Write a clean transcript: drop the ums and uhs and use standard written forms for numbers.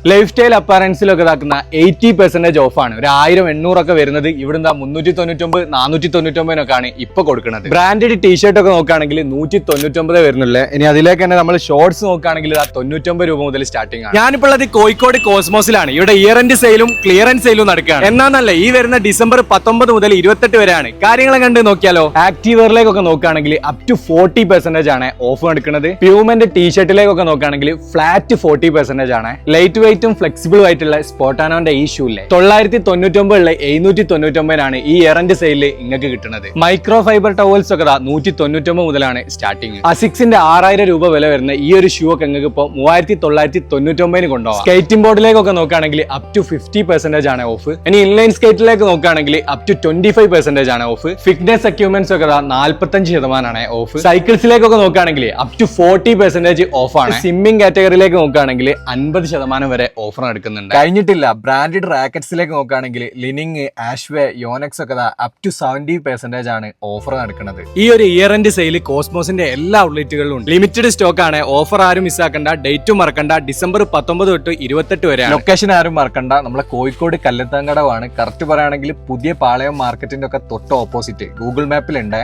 Life style അപ്പാരൻസിലൊക്കെ ഇതാക്കുന്ന 80% ഓഫാണ്. ഒരു 1000-800 ഒക്കെ വരുന്നത് ഇവിടുന്ന് 399, 499 ഇപ്പൊ കൊടുക്കുന്നത്. ബ്രാൻഡഡ് ടീഷർട്ട് ഒക്കെ നോക്കുകയാണെങ്കിൽ 199 വരുന്നുള്ളൂ. ഇനി അതിലേക്ക് തന്നെ നമ്മൾ ഷോർട്സ് നോക്കുകയാണെങ്കിൽ 99 രൂപ മുതൽ സ്റ്റാർട്ടിംഗ് ആണ്. ഞാനിപ്പോൾ ഉള്ളത് കോഴിക്കോട് കോസ്മോസിലാണ്. ഇവിടെ ഇയർ എൻഡ് സെയിലും ക്ലിയറൻസ് സെയിലും നടക്കുകയാണ്. എന്നാന്നല്ല ഈ വരുന്ന ഡിസംബർ 19 മുതൽ 28 വരെയാണ്. കാര്യങ്ങൾ കണ്ട് നോക്കിയാലോ. ആക്റ്റീവ് വെയറിലേക്കൊക്കെ നോക്കുകയാണെങ്കിൽ അപ് ടു 40% ആണ് ഓഫ് നടക്കുന്നത്. പ്യൂമന്റെ ടീഷർട്ടിലേക്കൊക്കെ നോക്കുകയാണെങ്കിൽ ഫ്ലാറ്റ് 40% ആണ്. ലൈറ്റ് വെയിറ്റും ഫ്ലെക്സിബിളും ആയിട്ടുള്ള സ്പോട്ടാനോന്റെ ഈ ഷൂല്ലേ 999 799 ഈ ഇയർ എൻഡ് സെയിലിൽ നിങ്ങൾക്ക് കിട്ടുന്നത്. മൈക്രോ ഫൈബർ ടവൽസ് ഒക്കെ 199 മുതലാണ് സ്റ്റാർട്ടിങ്. അസിക്സിന്റെ 6000 രൂപ വില വരുന്ന ഈ ഒരു ഷൂ ഒക്കെ നിങ്ങൾക്ക് ഇപ്പോൾ 3999 കൊണ്ടുപോകാം. സ്കേറ്റിംഗ് ബോർഡിലേക്കൊക്കെ നോക്കുകയാണെങ്കിൽ അപ് ടു 50% ആണ് ഓഫ്. ഇനി ഇൻലൈൻ സ്കേറ്റിലേക്ക് നോക്കുകയാണെങ്കിൽ അപ് ടു 25% ആണ് ഓഫ്. ഫിറ്റ്നസ് എക്യുപ്മെന്റ്സ് ഒക്കെ 45% ആണ് ഓഫ്. സൈക്കിൾസിലേക്കൊക്കെ നോക്കുകയാണെങ്കിൽ അപ് ടു 40% ഓഫ് ആണ്. സ്വിമ്മിംഗ് കാറ്റഗറിയിലേക്ക് നോക്കുകയാണെങ്കിൽ 50% വരെ ഓഫർ എടുക്കുന്നുണ്ട്. കഴിഞ്ഞിട്ടില്ല ബ്രാൻഡഡ് റാക്കറ്റ്സിലേക്ക് നോക്കുകയാണെങ്കിൽ ലിനിങ്, ആഷ്വേ, യോനെക്സ് ഒക്കെ അപ് ടു 70% ആണ് ഓഫർ നടക്കുന്നത്. ഈ ഒരു ഇയർ എൻഡ് സെയിൽ കോസ്മോസിന്റെ എല്ലാ ഔട്ട്ലെറ്റുകളിലും ഉണ്ട്. ലിമിറ്റഡ് സ്റ്റോക്ക് ആണ്. ഓഫർ ആരും മിസ്സാക്കണ്ട. ഡേറ്റും മറക്കണ്ട. ഡിസംബർ 19 തൊട്ട് 28 വരെ. ലൊക്കേഷൻ ആരും മറക്കണ്ട. നമ്മളെ കോഴിക്കോട് കല്ലത്താങ്കടവാണ്. കറക്റ്റ് പറയുകയാണെങ്കിൽ പുതിയ പാളയം മാർക്കറ്റിന്റെ ഒക്കെ തൊട്ട് ഓപ്പോസിറ്റ്. ഗൂഗിൾ മാപ്പിൽ ഉണ്ട്.